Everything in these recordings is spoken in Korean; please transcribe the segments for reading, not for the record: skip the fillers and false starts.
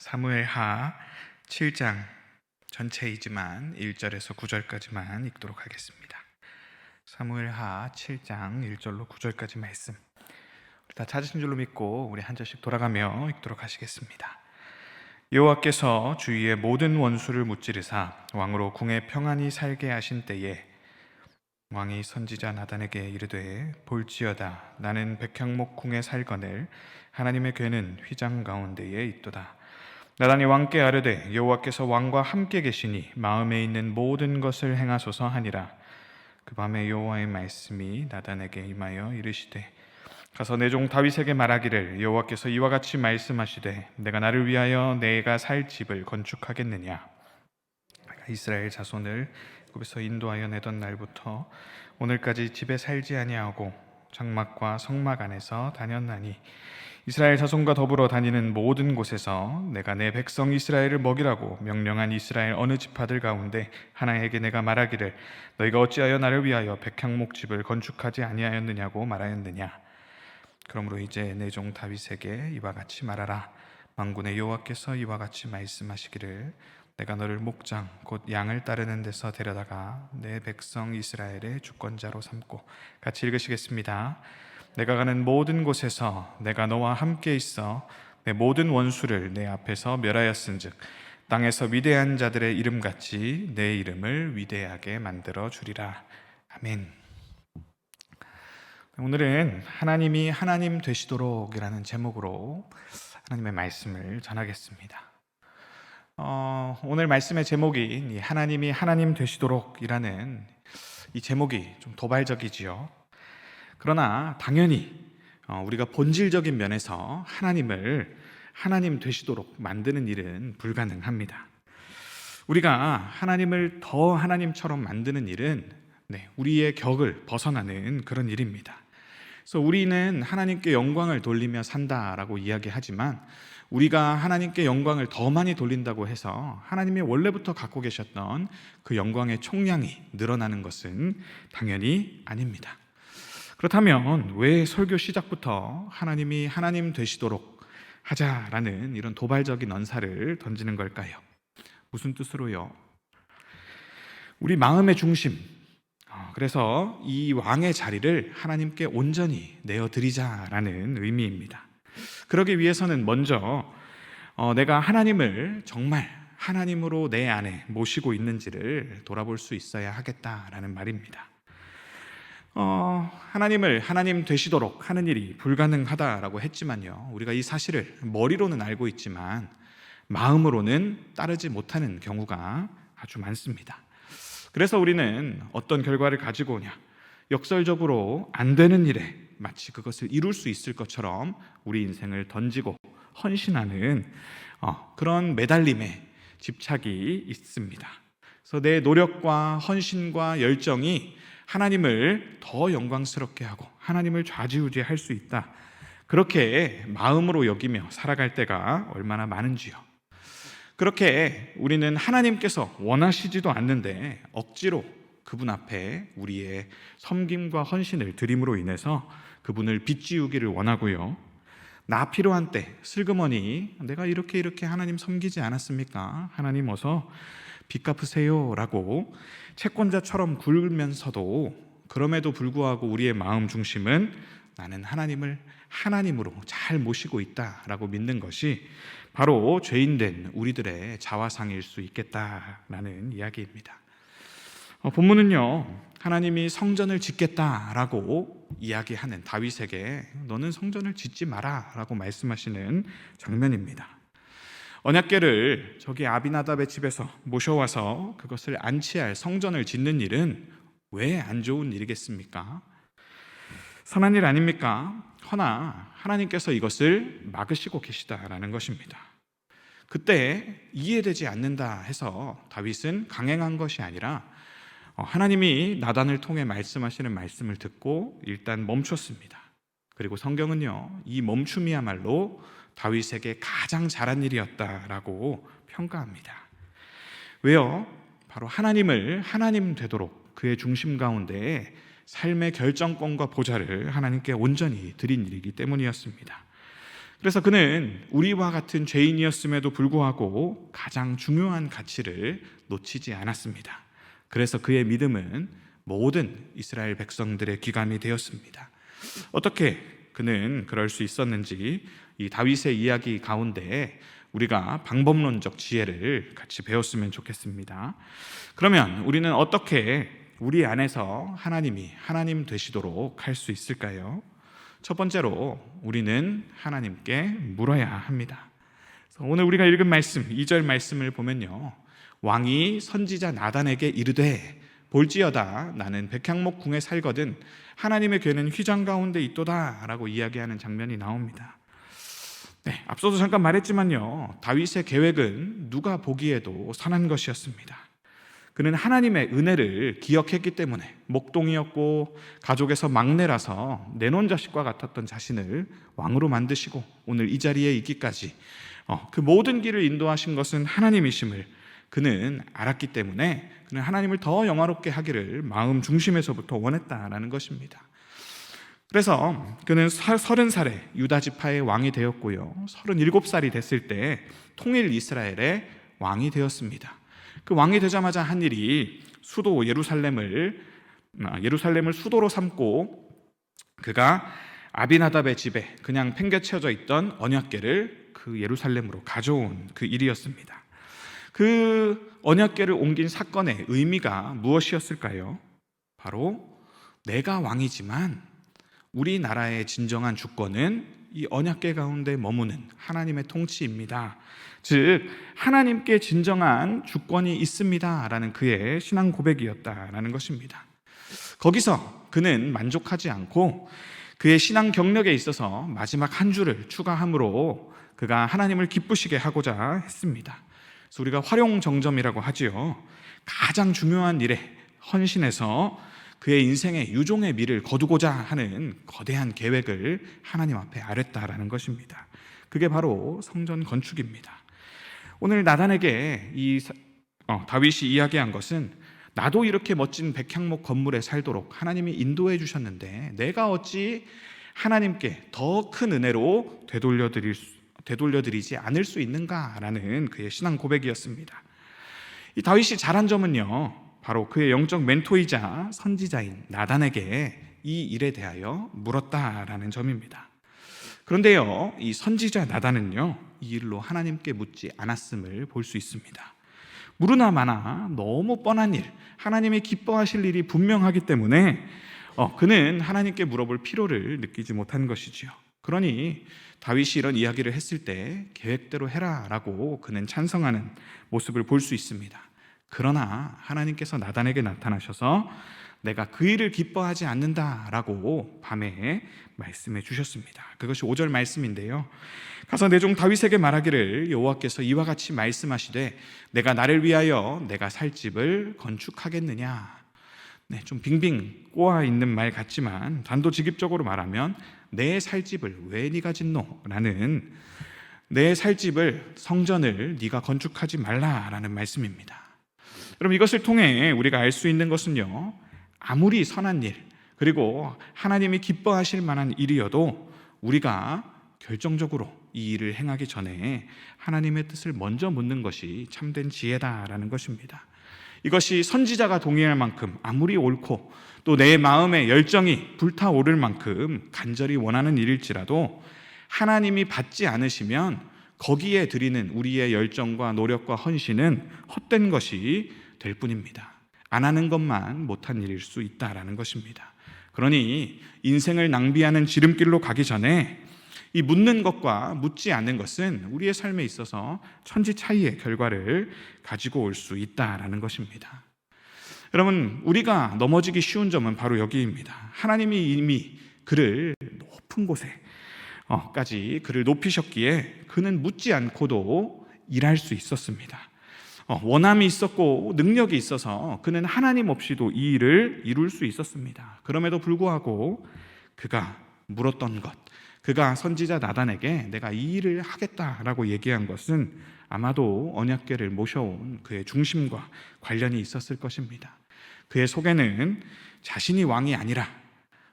사무엘하 7장 전체이지만 1절에서 9절까지만 읽도록 하겠습니다. 사무엘하 7장 1절로 9절까지 말씀, 다 찾으신 줄로 믿고 우리 한 절씩 돌아가며 읽도록 하시겠습니다. 여호와께서 주위의 모든 원수를 무찌르사 왕으로 궁에 평안히 살게 하신 때에 왕이 선지자 나단에게 이르되, 볼지어다, 나는 백향목 궁에 살거늘 하나님의 궤는 휘장 가운데에 있도다. 나단이 왕께 아뢰되, 여호와께서 왕과 함께 계시니 마음에 있는 모든 것을 행하소서 하니라. 그 밤에 여호와의 말씀이 나단에게 임하여 이르시되, 가서 내 종 다윗에게 말하기를, 여호와께서 이와 같이 말씀하시되, 내가 나를 위하여 내가 살 집을 건축하겠느냐. 이스라엘 자손을 애굽에서 인도하여 내던 날부터 오늘까지 집에 살지 아니하고 장막과 성막 안에서 다녔나니, 이스라엘 자손과 더불어 다니는 모든 곳에서 내가 내 백성 이스라엘을 먹이라고 명령한 이스라엘 어느 지파들 가운데 하나에게 내가 말하기를, 너희가 어찌하여 나를 위하여 백향목 집을 건축하지 아니하였느냐고 말하였느냐. 그러므로 이제 내 종 다윗에게 이와 같이 말하라. 만군의 여호와께서 이와 같이 말씀하시기를, 내가 너를 목장 곧 양을 따르는 데서 데려다가 내 백성 이스라엘의 주권자로 삼고. 같이 읽으시겠습니다. 내가 가는 모든 곳에서 내가 너와 함께 있어 내 모든 원수를 내 앞에서 멸하였은즉 땅에서 위대한 자들의 이름같이 내 이름을 위대하게 만들어 주리라. 아멘. 오늘은 하나님이 하나님 되시도록이라는 제목으로 하나님의 말씀을 전하겠습니다. 오늘 말씀의 제목인 하나님이 하나님 되시도록이라는 이 제목이 좀 도발적이지요. 그러나 당연히 우리가 본질적인 면에서 하나님을 하나님 되시도록 만드는 일은 불가능합니다. 우리가 하나님을 더 하나님처럼 만드는 일은 우리의 격을 벗어나는 그런 일입니다. 그래서 우리는 하나님께 영광을 돌리며 산다라고 이야기하지만, 우리가 하나님께 영광을 더 많이 돌린다고 해서 하나님이 원래부터 갖고 계셨던 그 영광의 총량이 늘어나는 것은 당연히 아닙니다. 그렇다면 왜 설교 시작부터 하나님이 하나님 되시도록 하자라는 이런 도발적인 언사를 던지는 걸까요? 무슨 뜻으로요? 우리 마음의 중심, 그래서 이 왕의 자리를 하나님께 온전히 내어드리자라는 의미입니다. 그러기 위해서는 먼저 내가 하나님을 정말 하나님으로 내 안에 모시고 있는지를 돌아볼 수 있어야 하겠다라는 말입니다. 하나님을 하나님 되시도록 하는 일이 불가능하다라고 했지만요, 우리가 이 사실을 머리로는 알고 있지만 마음으로는 따르지 못하는 경우가 아주 많습니다. 그래서 우리는 어떤 결과를 가지고 오냐, 역설적으로 안 되는 일에 마치 그것을 이룰 수 있을 것처럼 우리 인생을 던지고 헌신하는 그런 매달림에 집착이 있습니다. 그래서 내 노력과 헌신과 열정이 하나님을 더 영광스럽게 하고 하나님을 좌지우지할 수 있다, 그렇게 마음으로 여기며 살아갈 때가 얼마나 많은지요. 그렇게 우리는 하나님께서 원하시지도 않는데 억지로 그분 앞에 우리의 섬김과 헌신을 드림으로 인해서 그분을 빚지우기를 원하고요, 나 필요한 때 슬그머니 내가 이렇게 하나님 섬기지 않았습니까? 하나님 어서 빚 갚으세요 라고 채권자처럼 굴면서도, 그럼에도 불구하고 우리의 마음 중심은 나는 하나님을 하나님으로 잘 모시고 있다라고 믿는 것이 바로 죄인된 우리들의 자화상일 수 있겠다라는 이야기입니다. 본문은요, 하나님이 성전을 짓겠다라고 이야기하는 다윗에게 너는 성전을 짓지 마라 라고 말씀하시는 장면입니다. 언약궤를 저기 아비나답의 집에서 모셔와서 그것을 안치할 성전을 짓는 일은 왜 안 좋은 일이겠습니까? 선한 일 아닙니까? 허나 하나님께서 이것을 막으시고 계시다라는 것입니다. 그때 이해되지 않는다 해서 다윗은 강행한 것이 아니라 하나님이 나단을 통해 말씀하시는 말씀을 듣고 일단 멈췄습니다. 그리고 성경은요, 이 멈춤이야말로 다윗에게 가장 잘한 일이었다라고 평가합니다. 왜요? 바로 하나님을 하나님 되도록 그의 중심 가운데 삶의 결정권과 보좌를 하나님께 온전히 드린 일이기 때문이었습니다. 그래서 그는 우리와 같은 죄인이었음에도 불구하고 가장 중요한 가치를 놓치지 않았습니다. 그래서 그의 믿음은 모든 이스라엘 백성들의 기감이 되었습니다. 어떻게 그는 그럴 수 있었는지 이 다윗의 이야기 가운데 우리가 방법론적 지혜를 같이 배웠으면 좋겠습니다. 그러면 우리는 어떻게 우리 안에서 하나님이 하나님 되시도록 할 수 있을까요? 첫 번째로 우리는 하나님께 물어야 합니다. 오늘 우리가 읽은 말씀 2절 말씀을 보면요, 왕이 선지자 나단에게 이르되 볼지어다 나는 백향목 궁에 살거든 하나님의 궤는 휘장 가운데 있도다 라고 이야기하는 장면이 나옵니다. 앞서도 잠깐 말했지만요, 다윗의 계획은 누가 보기에도 선한 것이었습니다. 그는 하나님의 은혜를 기억했기 때문에 목동이었고 가족에서 막내라서 내놓은 자식과 같았던 자신을 왕으로 만드시고 오늘 이 자리에 있기까지 그 모든 길을 인도하신 것은 하나님이심을 그는 알았기 때문에 그는 하나님을 더 영화롭게 하기를 마음 중심에서부터 원했다라는 것입니다. 그래서 그는 30살에 유다 지파의 왕이 되었고요, 37살이 됐을 때 통일 이스라엘의 왕이 되었습니다. 그 왕이 되자마자 한 일이 수도 예루살렘을 수도로 삼고 그가 아비나답의 집에 그냥 팽개쳐져 있던 언약궤를 그 예루살렘으로 가져온 그 일이었습니다. 그 언약궤를 옮긴 사건의 의미가 무엇이었을까요? 바로 내가 왕이지만 우리나라의 진정한 주권은 이 언약궤 가운데 머무는 하나님의 통치입니다. 즉 하나님께 진정한 주권이 있습니다 라는 그의 신앙 고백이었다라는 것입니다. 거기서 그는 만족하지 않고 그의 신앙 경력에 있어서 마지막 한 줄을 추가함으로 그가 하나님을 기쁘시게 하고자 했습니다. 그래서 우리가 활용정점이라고 하지요. 가장 중요한 일에 헌신해서 그의 인생의 유종의 미를 거두고자 하는 거대한 계획을 하나님 앞에 아뢰었다라는 것입니다. 그게 바로 성전 건축입니다. 오늘 나단에게 다윗이 이야기한 것은 나도 이렇게 멋진 백향목 건물에 살도록 하나님이 인도해 주셨는데 내가 어찌 하나님께 더 큰 은혜로 되돌려드리지 않을 수 있는가라는 그의 신앙 고백이었습니다. 이 다윗이 잘한 점은요, 바로 그의 영적 멘토이자 선지자인 나단에게 이 일에 대하여 물었다라는 점입니다. 그런데요, 이 선지자 나단은요, 이 일로 하나님께 묻지 않았음을 볼 수 있습니다. 물으나 마나 너무 뻔한 일, 하나님이 기뻐하실 일이 분명하기 때문에 그는 하나님께 물어볼 필요를 느끼지 못한 것이지요. 그러니 다윗이 이런 이야기를 했을 때 계획대로 해라 라고 그는 찬성하는 모습을 볼 수 있습니다. 그러나 하나님께서 나단에게 나타나셔서 내가 그 일을 기뻐하지 않는다라고 밤에 말씀해 주셨습니다. 그것이 5절 말씀인데요, 가서 내 종 다윗에게 말하기를 여호와께서 이와 같이 말씀하시되 내가 나를 위하여 내가 살 집을 건축하겠느냐. 좀 빙빙 꼬아 있는 말 같지만 단도직입적으로 말하면 내 살 집을 왜 네가 짓노? 라는, 내 살 집을, 성전을 네가 건축하지 말라라는 말씀입니다. 여러분, 이것을 통해 우리가 알 수 있는 것은요, 아무리 선한 일 그리고 하나님이 기뻐하실 만한 일이어도 우리가 결정적으로 이 일을 행하기 전에 하나님의 뜻을 먼저 묻는 것이 참된 지혜다라는 것입니다. 이것이 선지자가 동의할 만큼 아무리 옳고 또 내 마음의 열정이 불타오를 만큼 간절히 원하는 일일지라도 하나님이 받지 않으시면 거기에 드리는 우리의 열정과 노력과 헌신은 헛된 것이 될 뿐입니다. 안 하는 것만 못한 일일 수 있다라는 것입니다. 그러니 인생을 낭비하는 지름길로 가기 전에 이 묻는 것과 묻지 않는 것은 우리의 삶에 있어서 천지 차이의 결과를 가지고 올 수 있다라는 것입니다. 여러분, 우리가 넘어지기 쉬운 점은 바로 여기입니다. 하나님이 이미 그를 높은 곳에까지 그를 높이셨기에 그는 묻지 않고도 일할 수 있었습니다. 원함이 있었고 능력이 있어서 그는 하나님 없이도 이 일을 이룰 수 있었습니다. 그럼에도 불구하고 그가 물었던 것, 그가 선지자 나단에게 내가 이 일을 하겠다라고 얘기한 것은 아마도 언약궤를 모셔온 그의 중심과 관련이 있었을 것입니다. 그의 속에는 자신이 왕이 아니라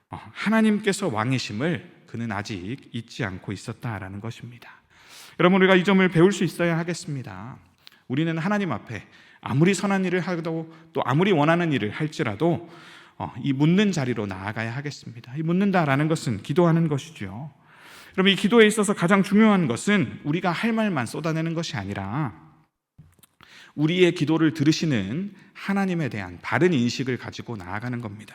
하나님께서 왕이심을 그는 아직 잊지 않고 있었다라는 것입니다. 여러분, 우리가 이 점을 배울 수 있어야 하겠습니다. 우리는 하나님 앞에 아무리 선한 일을 하고 또 아무리 원하는 일을 할지라도 이 묻는 자리로 나아가야 하겠습니다. 이 묻는다라는 것은 기도하는 것이죠. 여러분, 이 기도에 있어서 가장 중요한 것은 우리가 할 말만 쏟아내는 것이 아니라 우리의 기도를 들으시는 하나님에 대한 바른 인식을 가지고 나아가는 겁니다.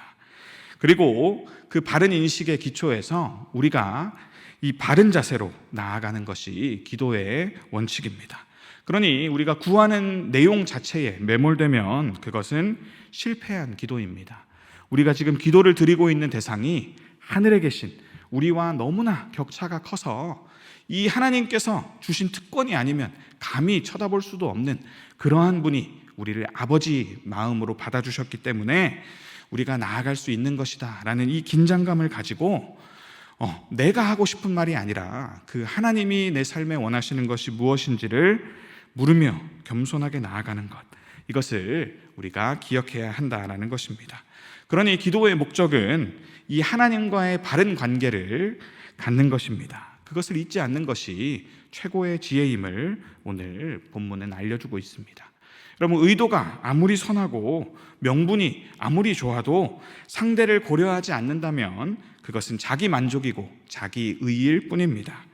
그리고 그 바른 인식의 기초에서 우리가 이 바른 자세로 나아가는 것이 기도의 원칙입니다. 그러니 우리가 구하는 내용 자체에 매몰되면 그것은 실패한 기도입니다. 우리가 지금 기도를 드리고 있는 대상이 하늘에 계신 우리와 너무나 격차가 커서 이 하나님께서 주신 특권이 아니면 감히 쳐다볼 수도 없는 그러한 분이 우리를 아버지 마음으로 받아주셨기 때문에 우리가 나아갈 수 있는 것이다 라는 이 긴장감을 가지고 내가 하고 싶은 말이 아니라 그 하나님이 내 삶에 원하시는 것이 무엇인지를 물으며 겸손하게 나아가는 것, 이것을 우리가 기억해야 한다라는 것입니다. 그러니 기도의 목적은 이 하나님과의 바른 관계를 갖는 것입니다. 그것을 잊지 않는 것이 최고의 지혜임을 오늘 본문은 알려주고 있습니다. 여러분, 의도가 아무리 선하고 명분이 아무리 좋아도 상대를 고려하지 않는다면 그것은 자기 만족이고 자기 의일 뿐입니다.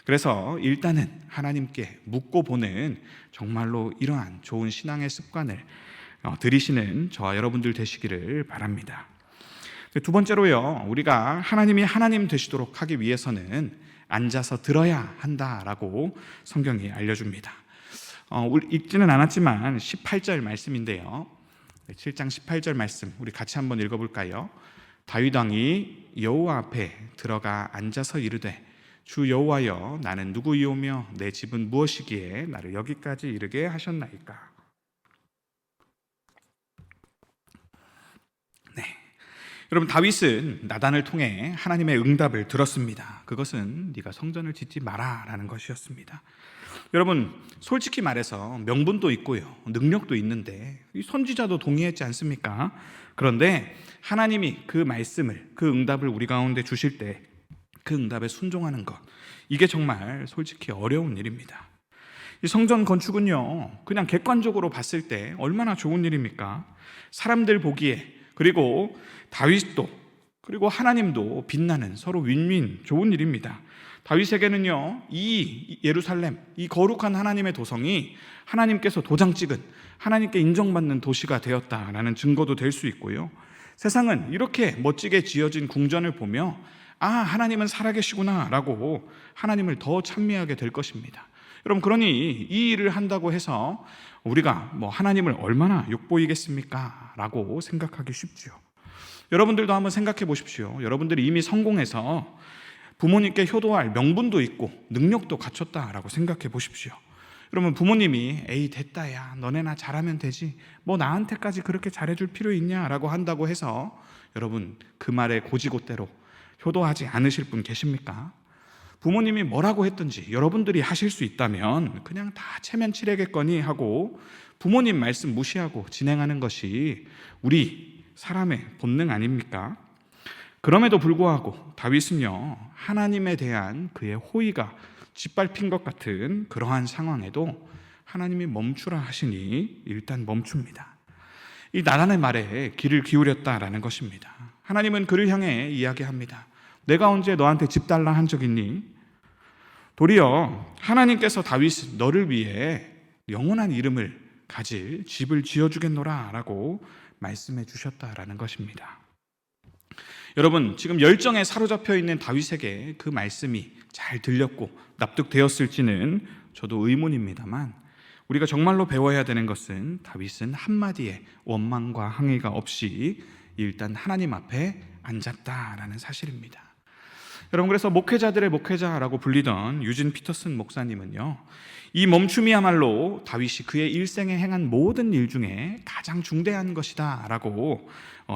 그래서 일단은 하나님께 묻고 보는 정말로 이러한 좋은 신앙의 습관을 들이시는 저와 여러분들 되시기를 바랍니다. 두 번째로요, 우리가 하나님이 하나님 되시도록 하기 위해서는 앉아서 들어야 한다라고 성경이 알려줍니다. 읽지는 않았지만 18절 말씀인데요, 7장 18절 말씀 우리 같이 한번 읽어볼까요? 다윗 왕이 여호와 앞에 들어가 앉아서 이르되 주 여호와여, 나는 누구이오며 내 집은 무엇이기에 나를 여기까지 이르게 하셨나이까. 네, 여러분, 다윗은 나단을 통해 하나님의 응답을 들었습니다. 그것은 네가 성전을 짓지 마라 라는 것이었습니다. 여러분, 솔직히 말해서 명분도 있고요, 능력도 있는데 선지자도 동의했지 않습니까? 그런데 하나님이 그 말씀을, 그 응답을 우리 가운데 주실 때 그 응답에 순종하는 것, 이게 정말 솔직히 어려운 일입니다. 이 성전 건축은요, 그냥 객관적으로 봤을 때 얼마나 좋은 일입니까? 사람들 보기에, 그리고 다윗도, 그리고 하나님도 빛나는 서로 윈윈 좋은 일입니다. 다윗에게는요, 이 예루살렘, 이 거룩한 하나님의 도성이 하나님께서 도장 찍은, 하나님께 인정받는 도시가 되었다라는 증거도 될 수 있고요, 세상은 이렇게 멋지게 지어진 궁전을 보며 하나님은 살아계시구나 라고 하나님을 더 찬미하게 될 것입니다. 여러분, 그러니 이 일을 한다고 해서 우리가 하나님을 얼마나 욕보이겠습니까? 라고 생각하기 쉽죠. 여러분들도 한번 생각해 보십시오. 여러분들이 이미 성공해서 부모님께 효도할 명분도 있고 능력도 갖췄다라고 생각해 보십시오. 여러분, 부모님이 에이 됐다, 야 너네나 잘하면 되지, 나한테까지 그렇게 잘해줄 필요 있냐라고 한다고 해서 여러분 그 말에 고지고대로 효도하지 않으실 분 계십니까? 부모님이 뭐라고 했든지 여러분들이 하실 수 있다면 그냥 다 체면치레겠거니 하고 부모님 말씀 무시하고 진행하는 것이 우리 사람의 본능 아닙니까? 그럼에도 불구하고 다윗은요, 하나님에 대한 그의 호의가 짓밟힌 것 같은 그러한 상황에도 하나님이 멈추라 하시니 일단 멈춥니다. 이 나단의 말에 귀를 기울였다라는 것입니다. 하나님은 그를 향해 이야기합니다. 내가 언제 너한테 집 달라 한 적 있니? 도리어 하나님께서 다윗 너를 위해 영원한 이름을 가질 집을 지어주겠노라 라고 말씀해 주셨다라는 것입니다. 여러분, 지금 열정에 사로잡혀 있는 다윗에게 그 말씀이 잘 들렸고 납득되었을지는 저도 의문입니다만, 우리가 정말로 배워야 되는 것은 다윗은 한마디의 원망과 항의가 없이 일단 하나님 앞에 앉았다라는 사실입니다. 여러분, 그래서 목회자들의 목회자라고 불리던 유진 피터슨 목사님은요, 이 멈춤이야말로 다윗이 그의 일생에 행한 모든 일 중에 가장 중대한 것이다 라고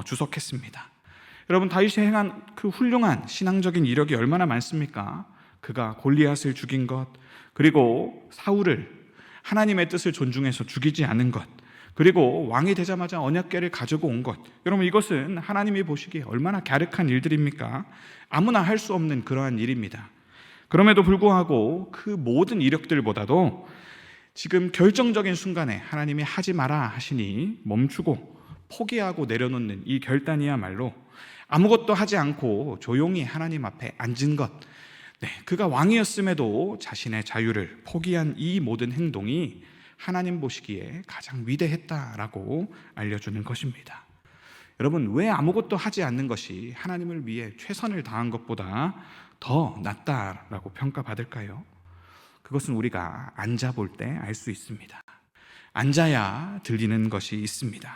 주석했습니다. 여러분, 다윗이 행한 그 훌륭한 신앙적인 이력이 얼마나 많습니까? 그가 골리앗을 죽인 것, 그리고 사울을 하나님의 뜻을 존중해서 죽이지 않은 것, 그리고 왕이 되자마자 언약궤를 가지고 온 것, 여러분 이것은 하나님이 보시기에 얼마나 갸륵한 일들입니까? 아무나 할 수 없는 그러한 일입니다. 그럼에도 불구하고 그 모든 이력들보다도 지금 결정적인 순간에 하나님이 하지 마라 하시니 멈추고 포기하고 내려놓는 이 결단이야말로 아무것도 하지 않고 조용히 하나님 앞에 앉은 것, 그가 왕이었음에도 자신의 자유를 포기한 이 모든 행동이 하나님 보시기에 가장 위대했다라고 알려주는 것입니다. 여러분, 왜 아무것도 하지 않는 것이 하나님을 위해 최선을 다한 것보다 더 낫다라고 평가받을까요? 그것은 우리가 앉아볼 때 알 수 있습니다. 앉아야 들리는 것이 있습니다.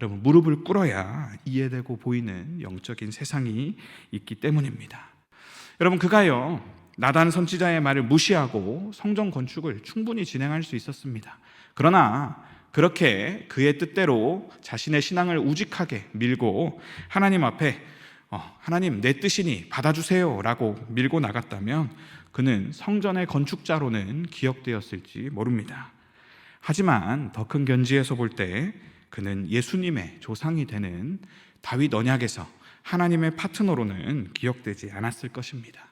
여러분, 무릎을 꿇어야 이해되고 보이는 영적인 세상이 있기 때문입니다. 여러분, 그가요 나단 선지자의 말을 무시하고 성전 건축을 충분히 진행할 수 있었습니다. 그러나 그렇게 그의 뜻대로 자신의 신앙을 우직하게 밀고 하나님 앞에 하나님 내 뜻이니 받아주세요 라고 밀고 나갔다면 그는 성전의 건축자로는 기억되었을지 모릅니다. 하지만 더 큰 견지에서 볼 때 그는 예수님의 조상이 되는 다윗 언약에서 하나님의 파트너로는 기억되지 않았을 것입니다.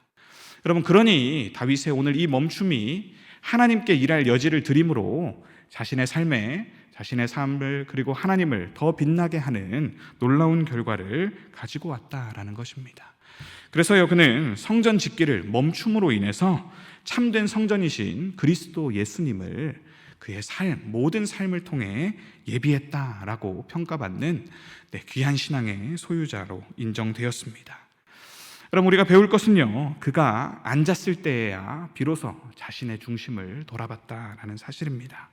여러분, 그러니 다윗의 오늘 이 멈춤이 하나님께 일할 여지를 드림으로 자신의 삶을 그리고 하나님을 더 빛나게 하는 놀라운 결과를 가지고 왔다라는 것입니다. 그래서요, 그는 성전 짓기를 멈춤으로 인해서 참된 성전이신 그리스도 예수님을 그의 모든 삶을 통해 예비했다라고 평가받는 귀한 신앙의 소유자로 인정되었습니다. 여러분, 우리가 배울 것은요, 그가 앉았을 때에야 비로소 자신의 중심을 돌아봤다라는 사실입니다.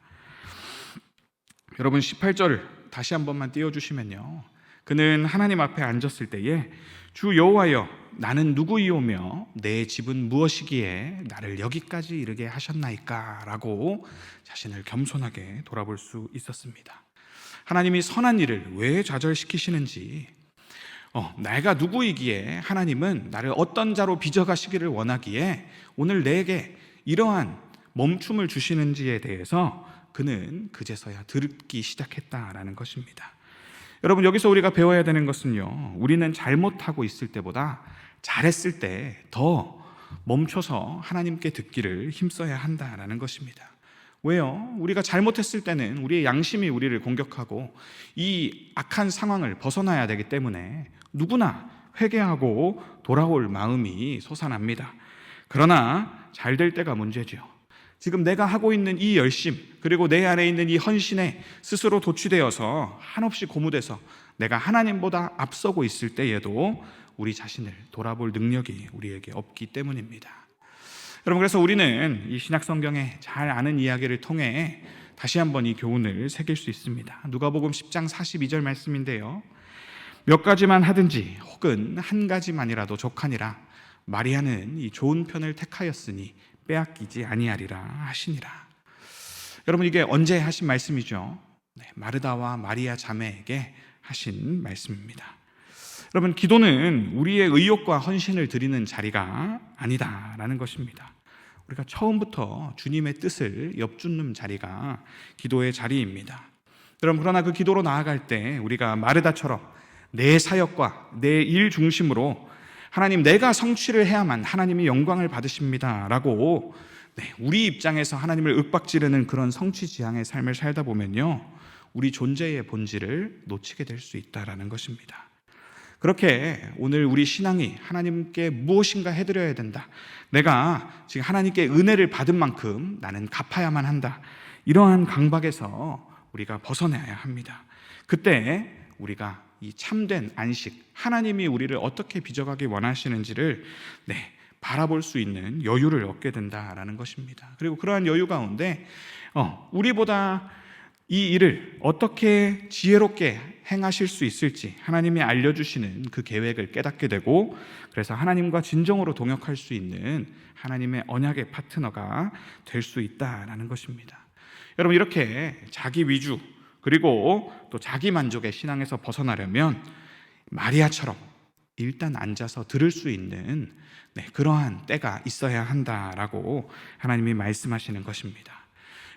여러분, 18절 다시 한 번만 띄워주시면요, 그는 하나님 앞에 앉았을 때에 주 여호와여 나는 누구이오며 내 집은 무엇이기에 나를 여기까지 이르게 하셨나이까 라고 자신을 겸손하게 돌아볼 수 있었습니다. 하나님이 선한 일을 왜 좌절시키시는지, 내가 누구이기에 하나님은 나를 어떤 자로 빚어가시기를 원하기에 오늘 내게 이러한 멈춤을 주시는지에 대해서 그는 그제서야 듣기 시작했다라는 것입니다. 여러분, 여기서 우리가 배워야 되는 것은요, 우리는 잘못하고 있을 때보다 잘했을 때 더 멈춰서 하나님께 듣기를 힘써야 한다라는 것입니다. 왜요? 우리가 잘못했을 때는 우리의 양심이 우리를 공격하고 이 악한 상황을 벗어나야 되기 때문에 누구나 회개하고 돌아올 마음이 솟아납니다. 그러나 잘 될 때가 문제죠. 지금 내가 하고 있는 이 열심, 그리고 내 안에 있는 이 헌신에 스스로 도취되어서 한없이 고무돼서 내가 하나님보다 앞서고 있을 때에도 우리 자신을 돌아볼 능력이 우리에게 없기 때문입니다. 여러분, 그래서 우리는 이 신약 성경에 잘 아는 이야기를 통해 다시 한번 이 교훈을 새길 수 있습니다. 누가복음 10장 42절 말씀인데요, 몇 가지만 하든지 혹은 한 가지만이라도 족하니라 마리아는 이 좋은 편을 택하였으니 빼앗기지 아니하리라 하시니라. 여러분, 이게 언제 하신 말씀이죠? 마르다와 마리아 자매에게 하신 말씀입니다. 여러분, 기도는 우리의 의욕과 헌신을 드리는 자리가 아니다라는 것입니다. 우리가 처음부터 주님의 뜻을 엿주는 자리가 기도의 자리입니다. 여러분, 그러나 그 기도로 나아갈 때 우리가 마르다처럼 내 사역과 내 일 중심으로 하나님, 내가 성취를 해야만 하나님이 영광을 받으십니다 라고 우리 입장에서 하나님을 윽박지르는 그런 성취지향의 삶을 살다 보면요, 우리 존재의 본질을 놓치게 될 수 있다는 것입니다. 그렇게 오늘 우리 신앙이 하나님께 무엇인가 해드려야 된다, 내가 지금 하나님께 은혜를 받은 만큼 나는 갚아야만 한다, 이러한 강박에서 우리가 벗어나야 합니다. 그때 우리가 이 참된 안식, 하나님이 우리를 어떻게 빚어가기 원하시는지를 바라볼 수 있는 여유를 얻게 된다라는 것입니다. 그리고 그러한 여유 가운데 우리보다 이 일을 어떻게 지혜롭게 행하실 수 있을지 하나님이 알려주시는 그 계획을 깨닫게 되고, 그래서 하나님과 진정으로 동역할 수 있는 하나님의 언약의 파트너가 될 수 있다라는 것입니다. 여러분, 이렇게 자기 위주 그리고 또 자기 만족의 신앙에서 벗어나려면 마리아처럼 일단 앉아서 들을 수 있는 그러한 때가 있어야 한다라고 하나님이 말씀하시는 것입니다.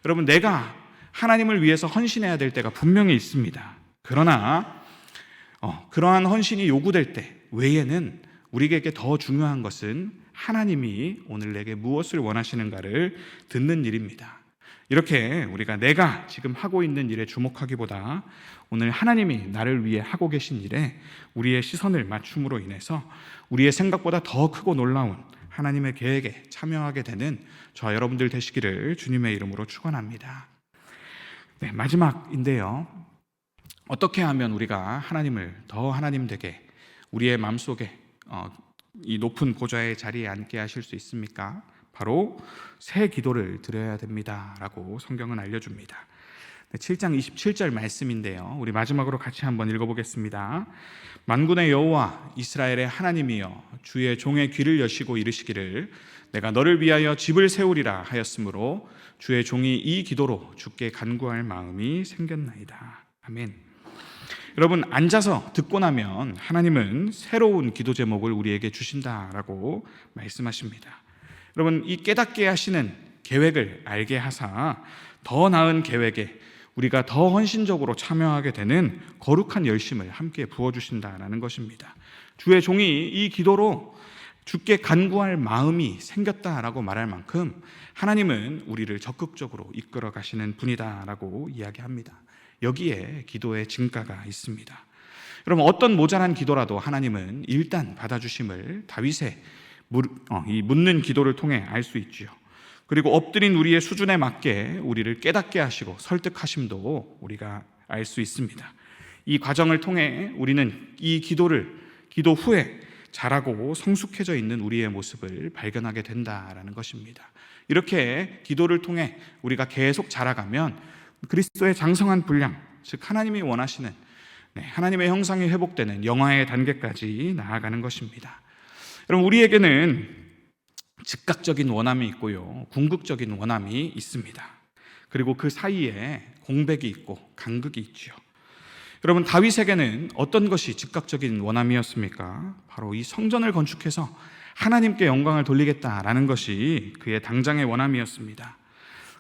여러분, 내가 하나님을 위해서 헌신해야 될 때가 분명히 있습니다. 그러나 그러한 헌신이 요구될 때 외에는 우리에게 더 중요한 것은 하나님이 오늘 내게 무엇을 원하시는가를 듣는 일입니다. 이렇게 우리가 내가 지금 하고 있는 일에 주목하기보다 오늘 하나님이 나를 위해 하고 계신 일에 우리의 시선을 맞춤으로 인해서 우리의 생각보다 더 크고 놀라운 하나님의 계획에 참여하게 되는 저와 여러분들 되시기를 주님의 이름으로 축원합니다. 네, 마지막인데요. 어떻게 하면 우리가 하나님을 더 하나님 되게 우리의 마음속에 이 높은 보좌의 자리에 앉게 하실 수 있습니까? 바로 새 기도를 드려야 됩니다 라고 성경은 알려줍니다. 7장 27절 말씀인데요, 우리 마지막으로 같이 한번 읽어보겠습니다. 만군의 여호와 이스라엘의 하나님이여 주의 종의 귀를 여시고 이르시기를 내가 너를 위하여 집을 세우리라 하였으므로 주의 종이 이 기도로 주께 간구할 마음이 생겼나이다. 아멘. 여러분, 앉아서 듣고 나면 하나님은 새로운 기도 제목을 우리에게 주신다라고 말씀하십니다. 여러분, 이 깨닫게 하시는 계획을 알게 하사 더 나은 계획에 우리가 더 헌신적으로 참여하게 되는 거룩한 열심을 함께 부어주신다라는 것입니다. 주의 종이 이 기도로 주께 간구할 마음이 생겼다라고 말할 만큼 하나님은 우리를 적극적으로 이끌어 가시는 분이다라고 이야기합니다. 여기에 기도의 증가가 있습니다. 여러분, 어떤 모자란 기도라도 하나님은 일단 받아주심을 다윗의 이 묻는 기도를 통해 알 수 있지요. 그리고 엎드린 우리의 수준에 맞게 우리를 깨닫게 하시고 설득하심도 우리가 알 수 있습니다. 이 과정을 통해 우리는 이 기도 후에 자라고 성숙해져 있는 우리의 모습을 발견하게 된다라는 것입니다. 이렇게 기도를 통해 우리가 계속 자라가면 그리스도의 장성한 분량, 즉 하나님이 원하시는 하나님의 형상이 회복되는 영화의 단계까지 나아가는 것입니다. 여러분, 우리에게는 즉각적인 원함이 있고요, 궁극적인 원함이 있습니다. 그리고 그 사이에 공백이 있고 간극이 있죠. 여러분, 다윗에게는 어떤 것이 즉각적인 원함이었습니까? 바로 이 성전을 건축해서 하나님께 영광을 돌리겠다라는 것이 그의 당장의 원함이었습니다.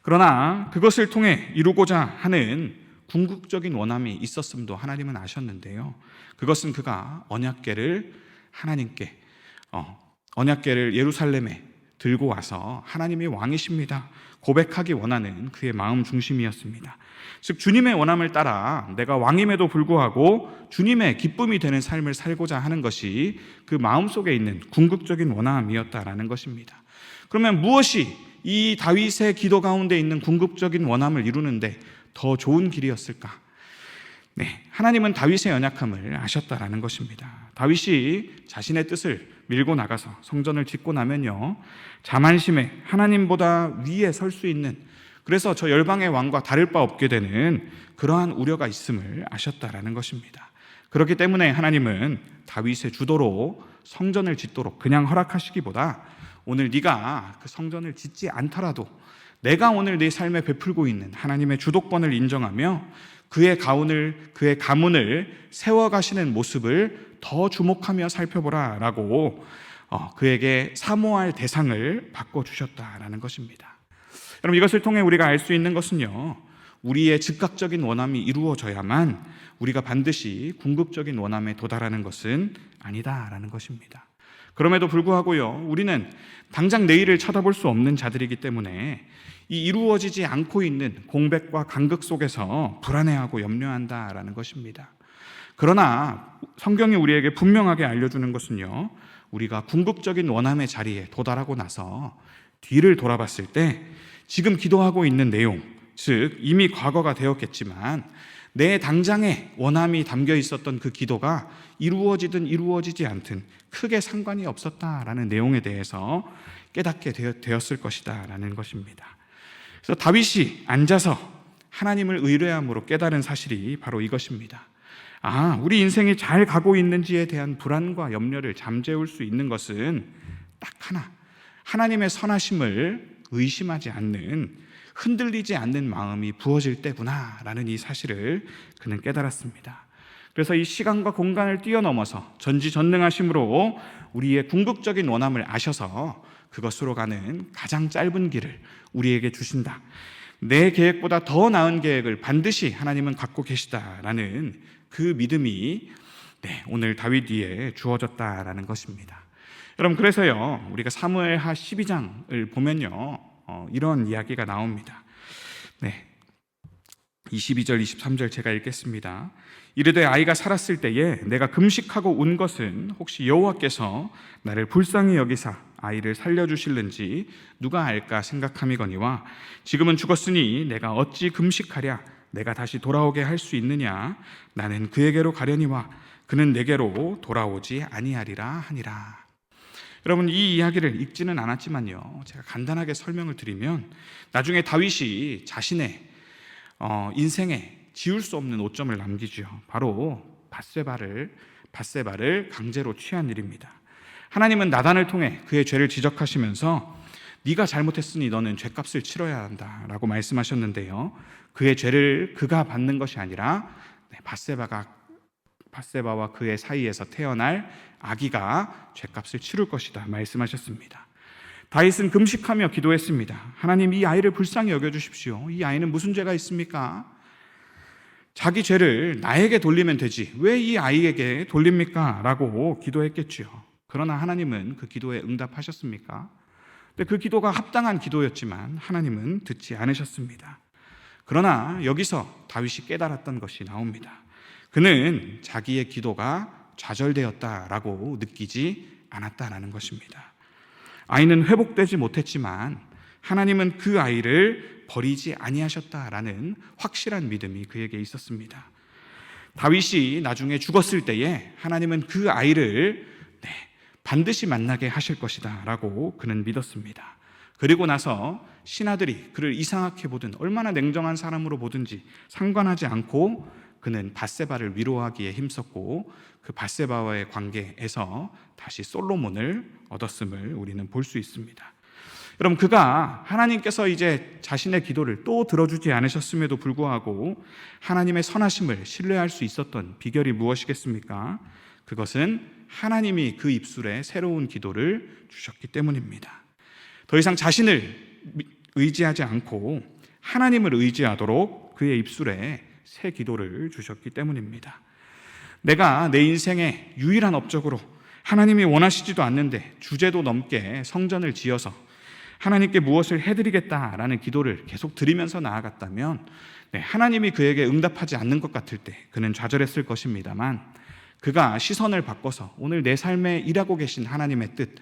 그러나 그것을 통해 이루고자 하는 궁극적인 원함이 있었음도 하나님은 아셨는데요, 그것은 그가 언약궤를 하나님께 언약궤를 예루살렘에 들고 와서 하나님이 왕이십니다 고백하기 원하는 그의 마음 중심이었습니다. 즉 주님의 원함을 따라 내가 왕임에도 불구하고 주님의 기쁨이 되는 삶을 살고자 하는 것이 그 마음속에 있는 궁극적인 원함이었다라는 것입니다. 그러면 무엇이 이 다윗의 기도 가운데 있는 궁극적인 원함을 이루는데 더 좋은 길이었을까? 하나님은 다윗의 연약함을 아셨다라는 것입니다. 다윗이 자신의 뜻을 밀고 나가서 성전을 짓고 나면요, 자만심에 하나님보다 위에 설 수 있는, 그래서 저 열방의 왕과 다를 바 없게 되는 그러한 우려가 있음을 아셨다라는 것입니다. 그렇기 때문에 하나님은 다윗의 주도로 성전을 짓도록 그냥 허락하시기보다 오늘 네가 그 성전을 짓지 않더라도 내가 오늘 네 삶에 베풀고 있는 하나님의 주도권을 인정하며 그의 가문을 세워가시는 모습을 더 주목하며 살펴보라 라고 그에게 사모할 대상을 바꿔주셨다라는 것입니다. 여러분, 이것을 통해 우리가 알 수 있는 것은요, 우리의 즉각적인 원함이 이루어져야만 우리가 반드시 궁극적인 원함에 도달하는 것은 아니다라는 것입니다. 그럼에도 불구하고요, 우리는 당장 내일을 쳐다볼 수 없는 자들이기 때문에 이 이루어지지 않고 있는 공백과 간극 속에서 불안해하고 염려한다라는 것입니다. 그러나 성경이 우리에게 분명하게 알려주는 것은요, 우리가 궁극적인 원함의 자리에 도달하고 나서 뒤를 돌아봤을 때 지금 기도하고 있는 내용, 즉 이미 과거가 되었겠지만 내 당장에 원함이 담겨 있었던 그 기도가 이루어지든 이루어지지 않든 크게 상관이 없었다라는 내용에 대해서 깨닫게 되었을 것이다 라는 것입니다. 그래서 다윗이 앉아서 하나님을 의뢰함으로 깨달은 사실이 바로 이것입니다. 우리 인생이 잘 가고 있는지에 대한 불안과 염려를 잠재울 수 있는 것은 딱 하나, 하나님의 선하심을 의심하지 않는, 흔들리지 않는 마음이 부어질 때구나 라는 이 사실을 그는 깨달았습니다. 그래서 이 시간과 공간을 뛰어넘어서 전지전능하심으로 우리의 궁극적인 원함을 아셔서 그것으로 가는 가장 짧은 길을 우리에게 주신다. 내 계획보다 더 나은 계획을 반드시 하나님은 갖고 계시다라는 그 믿음이 오늘 다윗 위에 주어졌다라는 것입니다. 여러분, 그래서요 우리가 사무엘하 12장을 보면요 이런 이야기가 나옵니다. 22절 23절 제가 읽겠습니다. 이르되 아이가 살았을 때에 내가 금식하고 운 것은 혹시 여호와께서 나를 불쌍히 여기사 아이를 살려주실는지 누가 알까 생각함이거니와 지금은 죽었으니 내가 어찌 금식하랴 내가 다시 돌아오게 할 수 있느냐 나는 그에게로 가려니와 그는 내게로 돌아오지 아니하리라 하니라. 여러분, 이 이야기를 읽지는 않았지만요 제가 간단하게 설명을 드리면 나중에 다윗이 자신의 인생에 지울 수 없는 오점을 남기죠. 바로 밧세바를 강제로 취한 일입니다. 하나님은 나단을 통해 그의 죄를 지적하시면서 네가 잘못했으니 너는 죄값을 치러야 한다라고 말씀하셨는데요, 그의 죄를 그가 받는 것이 아니라 밧세바와 그의 사이에서 태어날 아기가 죄값을 치를 것이다 말씀하셨습니다. 다윗은 금식하며 기도했습니다. 하나님, 이 아이를 불쌍히 여겨주십시오. 이 아이는 무슨 죄가 있습니까? 자기 죄를 나에게 돌리면 되지 왜 이 아이에게 돌립니까? 라고 기도했겠죠. 그러나 하나님은 그 기도에 응답하셨습니까? 근데 그 기도가 합당한 기도였지만 하나님은 듣지 않으셨습니다. 그러나 여기서 다윗이 깨달았던 것이 나옵니다. 그는 자기의 기도가 좌절되었다라고 느끼지 않았다라는 것입니다. 아이는 회복되지 못했지만 하나님은 그 아이를 버리지 아니하셨다라는 확실한 믿음이 그에게 있었습니다. 다윗이 나중에 죽었을 때에 하나님은 그 아이를 반드시 만나게 하실 것이다 라고 그는 믿었습니다. 그리고 나서 신하들이 그를 이상하게 보든 얼마나 냉정한 사람으로 보든지 상관하지 않고 그는 밧세바를 위로하기에 힘썼고 그 밧세바와의 관계에서 다시 솔로몬을 얻었음을 우리는 볼 수 있습니다. 여러분, 그가 하나님께서 이제 자신의 기도를 또 들어주지 않으셨음에도 불구하고 하나님의 선하심을 신뢰할 수 있었던 비결이 무엇이겠습니까? 그것은 하나님이 그 입술에 새로운 기도를 주셨기 때문입니다. 더 이상 자신을 의지하지 않고 하나님을 의지하도록 그의 입술에 새 기도를 주셨기 때문입니다. 내가 내 인생의 유일한 업적으로 하나님이 원하시지도 않는데 주제도 넘게 성전을 지어서 하나님께 무엇을 해드리겠다라는 기도를 계속 드리면서 나아갔다면 하나님이 그에게 응답하지 않는 것 같을 때 그는 좌절했을 것입니다만, 그가 시선을 바꿔서 오늘 내 삶에 일하고 계신 하나님의 뜻,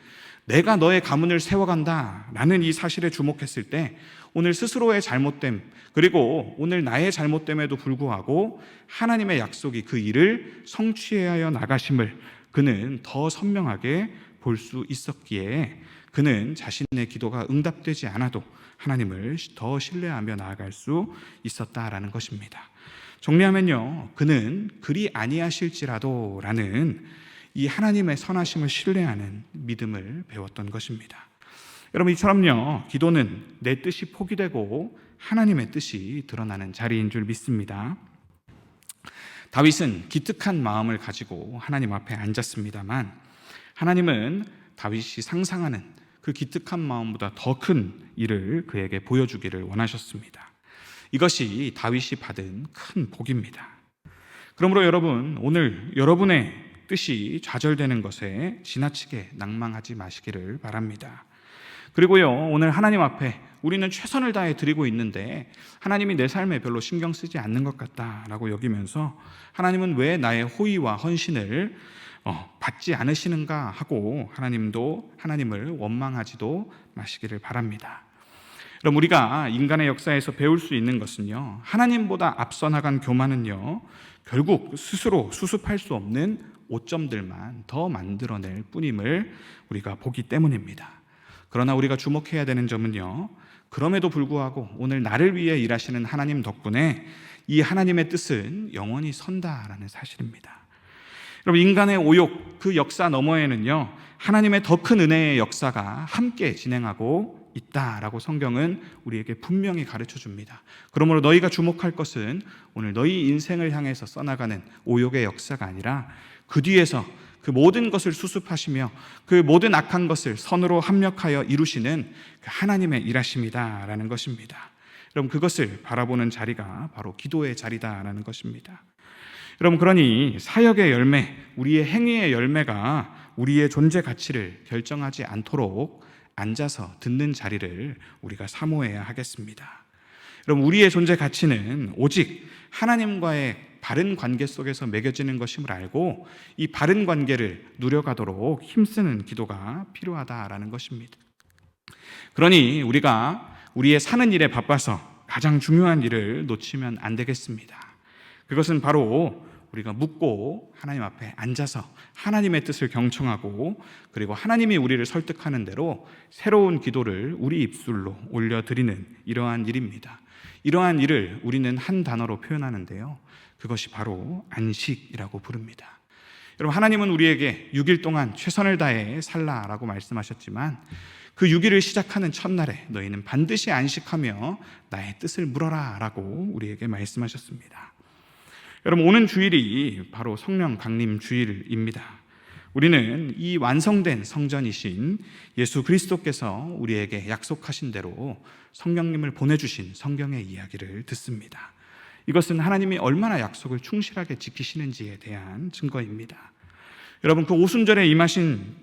내가 너의 가문을 세워간다 라는 이 사실에 주목했을 때 오늘 스스로의 잘못됨, 그리고 오늘 나의 잘못됨에도 불구하고 하나님의 약속이 그 일을 성취하여 나가심을 그는 더 선명하게 볼 수 있었기에 그는 자신의 기도가 응답되지 않아도 하나님을 더 신뢰하며 나아갈 수 있었다라는 것입니다. 정리하면요, 그는 그리 아니하실지라도 라는 이 하나님의 선하심을 신뢰하는 믿음을 배웠던 것입니다. 여러분, 이처럼요 기도는 내 뜻이 포기되고 하나님의 뜻이 드러나는 자리인 줄 믿습니다. 다윗은 기특한 마음을 가지고 하나님 앞에 앉았습니다만 하나님은 다윗이 상상하는 그 기특한 마음보다 더 큰 일을 그에게 보여주기를 원하셨습니다. 이것이 다윗이 받은 큰 복입니다. 그러므로 여러분, 오늘 여러분의 뜻이 좌절되는 것에 지나치게 낭망하지 마시기를 바랍니다. 그리고요, 오늘 하나님 앞에 우리는 최선을 다해 드리고 있는데 하나님이 내 삶에 별로 신경 쓰지 않는 것 같다라고 여기면서 하나님은 왜 나의 호의와 헌신을 받지 않으시는가 하고 하나님을 원망하지도 마시기를 바랍니다. 그럼 우리가 인간의 역사에서 배울 수 있는 것은요, 하나님보다 앞서 나간 교만은요 결국 스스로 수습할 수 없는 오점들만 더 만들어낼 뿐임을 우리가 보기 때문입니다. 그러나 우리가 주목해야 되는 점은요, 그럼에도 불구하고 오늘 나를 위해 일하시는 하나님 덕분에 이 하나님의 뜻은 영원히 선다라는 사실입니다. 여러분, 인간의 오욕, 그 역사 너머에는요 하나님의 더 큰 은혜의 역사가 함께 진행하고 있다라고 성경은 우리에게 분명히 가르쳐 줍니다. 그러므로 너희가 주목할 것은 오늘 너희 인생을 향해서 써나가는 오욕의 역사가 아니라 그 뒤에서 그 모든 것을 수습하시며 그 모든 악한 것을 선으로 합력하여 이루시는 그 하나님의 일하심이다라는 것입니다. 여러분, 그것을 바라보는 자리가 바로 기도의 자리다라는 것입니다. 여러분, 그러니 사역의 열매, 우리의 행위의 열매가 우리의 존재 가치를 결정하지 않도록 앉아서 듣는 자리를 우리가 사모해야 하겠습니다. 여러분, 우리의 존재 가치는 오직 하나님과의 바른 관계 속에서 맺어지는 것임을 알고 이 바른 관계를 누려가도록 힘쓰는 기도가 필요하다라는 것입니다. 그러니 우리가 우리의 사는 일에 바빠서 가장 중요한 일을 놓치면 안 되겠습니다. 그것은 바로 우리가 묻고 하나님 앞에 앉아서 하나님의 뜻을 경청하고, 그리고 하나님이 우리를 설득하는 대로 새로운 기도를 우리 입술로 올려드리는 이러한 일입니다. 이러한 일을 우리는 한 단어로 표현하는데요, 그것이 바로 안식이라고 부릅니다. 여러분, 하나님은 우리에게 6일 동안 최선을 다해 살라라고 말씀하셨지만 그 6일을 시작하는 첫날에 너희는 반드시 안식하며 나의 뜻을 물어라 라고 우리에게 말씀하셨습니다. 여러분, 오는 주일이 바로 성령 강림 주일입니다. 우리는 이 완성된 성전이신 예수 그리스도께서 우리에게 약속하신 대로 성령님을 보내주신 성경의 이야기를 듣습니다. 이것은 하나님이 얼마나 약속을 충실하게 지키시는지에 대한 증거입니다. 여러분, 그 오순절에 임하신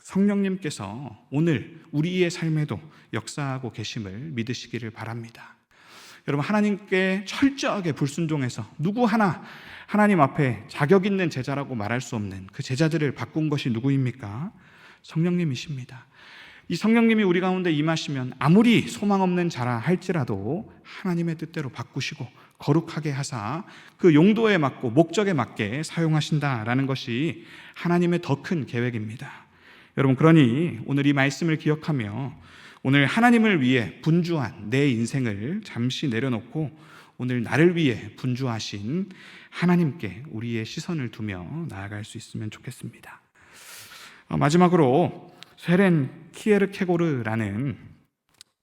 성령님께서 오늘 우리의 삶에도 역사하고 계심을 믿으시기를 바랍니다. 여러분, 하나님께 철저하게 불순종해서 누구 하나 하나님 앞에 자격 있는 제자라고 말할 수 없는 그 제자들을 바꾼 것이 누구입니까? 성령님이십니다. 이 성령님이 우리 가운데 임하시면 아무리 소망 없는 자라 할지라도 하나님의 뜻대로 바꾸시고 거룩하게 하사 그 용도에 맞고 목적에 맞게 사용하신다라는 것이 하나님의 더 큰 계획입니다. 여러분, 그러니 오늘 이 말씀을 기억하며 오늘 하나님을 위해 분주한 내 인생을 잠시 내려놓고 오늘 나를 위해 분주하신 하나님께 우리의 시선을 두며 나아갈 수 있으면 좋겠습니다. 마지막으로 쇠렌 키에르케고르라는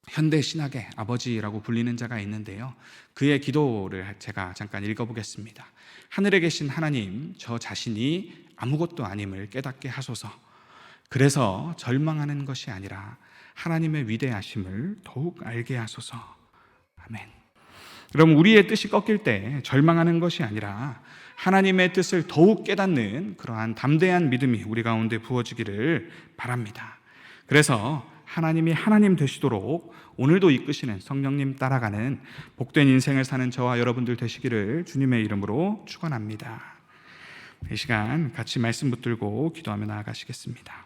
현대 신학의 아버지라고 불리는 자가 있는데요, 그의 기도를 제가 잠깐 읽어보겠습니다. 하늘에 계신 하나님, 저 자신이 아무것도 아님을 깨닫게 하소서. 그래서 절망하는 것이 아니라 하나님의 위대하심을 더욱 알게 하소서. 아멘. 그럼 우리의 뜻이 꺾일 때 절망하는 것이 아니라 하나님의 뜻을 더욱 깨닫는 그러한 담대한 믿음이 우리 가운데 부어지기를 바랍니다. 그래서 하나님이 하나님 되시도록 오늘도 이끄시는 성령님 따라가는 복된 인생을 사는 저와 여러분들 되시기를 주님의 이름으로 축원합니다. 이 시간 같이 말씀 붙들고 기도하며 나아가시겠습니다.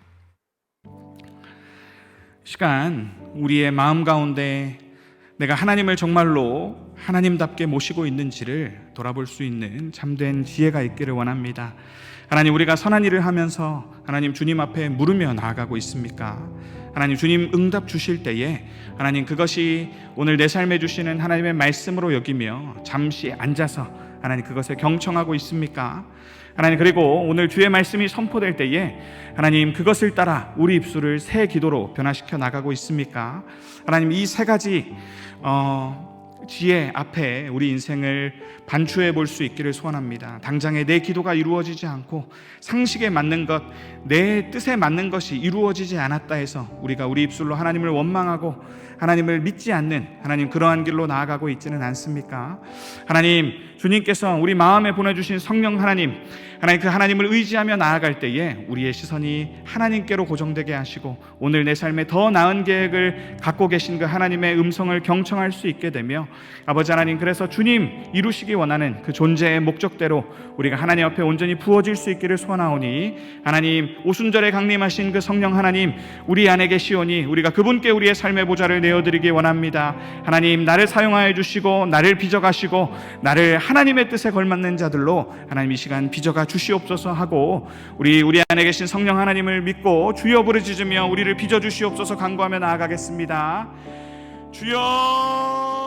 시간 우리의 마음 가운데 내가 하나님을 정말로 하나님답게 모시고 있는지를 돌아볼 수 있는 참된 지혜가 있기를 원합니다. 하나님, 우리가 선한 일을 하면서 하나님 주님 앞에 물으며 나아가고 있습니까? 하나님, 주님 응답 주실 때에 하나님 그것이 오늘 내 삶에 주시는 하나님의 말씀으로 여기며 잠시 앉아서 하나님 그것에 경청하고 있습니까? 하나님, 그리고 오늘 주의 말씀이 선포될 때에 하나님 그것을 따라 우리 입술을 새 기도로 변화시켜 나가고 있습니까? 하나님, 이 세 가지 지혜 앞에 우리 인생을 반추해 볼 수 있기를 소원합니다. 당장에 내 기도가 이루어지지 않고 상식에 맞는 것, 내 뜻에 맞는 것이 이루어지지 않았다 해서 우리가 우리 입술로 하나님을 원망하고 하나님을 믿지 않는 하나님 그러한 길로 나아가고 있지는 않습니까? 하나님, 주님께서 우리 마음에 보내주신 성령 하나님 그 하나님을 의지하며 나아갈 때에 우리의 시선이 하나님께로 고정되게 하시고 오늘 내 삶에 더 나은 계획을 갖고 계신 그 하나님의 음성을 경청할 수 있게 되며 아버지 하나님, 그래서 주님 이루시기 원하는 그 존재의 목적대로 우리가 하나님 앞에 온전히 부어질 수 있기를 소원하오니 하나님, 오순절에 강림하신 그 성령 하나님 우리 안에 계시오니 우리가 그분께 우리의 삶의 보좌를 내어드리기 원합니다. 하나님, 나를 사용하여 주시고 나를 빚어가시고 나를 하나님의 뜻에 걸맞는 자들로 하나님 이 시간 빚어가 주시옵소서 하고 우리 안에 계신 성령 하나님을 믿고 주여 부르짖으며 우리를 빚어 주시옵소서 간구하며 나아가겠습니다. 주여.